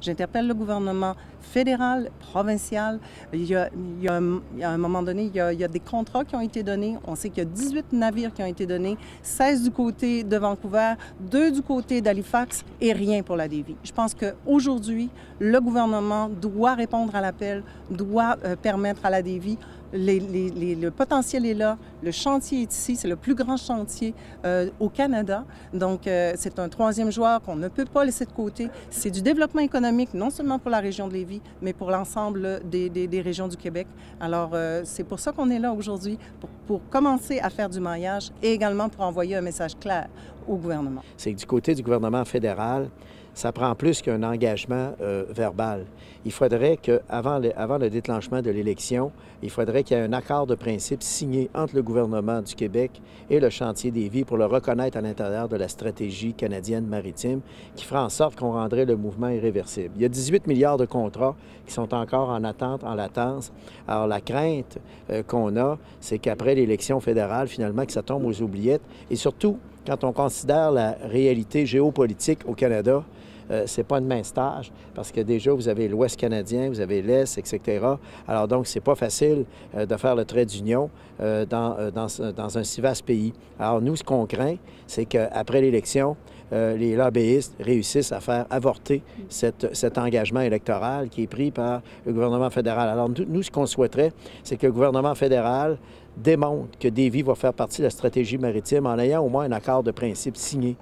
J'interpelle le gouvernement fédéral, provincial. Il y a un moment donné, il y a des contrats qui ont été donnés. On sait qu'il y a 18 navires qui ont été donnés, 16 du côté de Vancouver, 2 du côté d'Halifax et rien pour la Davie. Je pense qu'aujourd'hui, le gouvernement doit répondre à l'appel, doit permettre à la Davie. Le potentiel est là, le chantier est ici, c'est le plus grand chantier au Canada. Donc, c'est un troisième joueur qu'on ne peut pas laisser de côté. C'est du développement économique, non seulement pour la région de Lévis, mais pour l'ensemble des régions du Québec. Alors, c'est pour ça qu'on est là aujourd'hui, pour commencer à faire du maillage et également pour envoyer un message clair au gouvernement. C'est que du côté du gouvernement fédéral, ça prend plus qu'un engagement verbal. Il faudrait qu'avant le déclenchement de l'élection, il faudrait qu'il y ait un accord de principe signé entre le gouvernement du Québec et le chantier Davie pour le reconnaître à l'intérieur de la stratégie canadienne maritime qui fera en sorte qu'on rendrait le mouvement irréversible. Il y a 18 milliards de contrats qui sont encore en attente, en latence. Alors la crainte qu'on a, c'est qu'après l'élection fédérale, finalement, que ça tombe aux oubliettes. Et surtout, quand on considère la réalité géopolitique au Canada, c'est pas une mince tâche parce que déjà, vous avez l'Ouest canadien, vous avez l'Est, etc. Alors donc, c'est pas facile de faire le trait d'union dans un si vaste pays. Alors nous, ce qu'on craint, c'est qu'après l'élection, les lobbyistes réussissent à faire avorter cet engagement électoral qui est pris par le gouvernement fédéral. Alors nous, ce qu'on souhaiterait, c'est que le gouvernement fédéral démontre que Davie va faire partie de la stratégie maritime en ayant au moins un accord de principe signé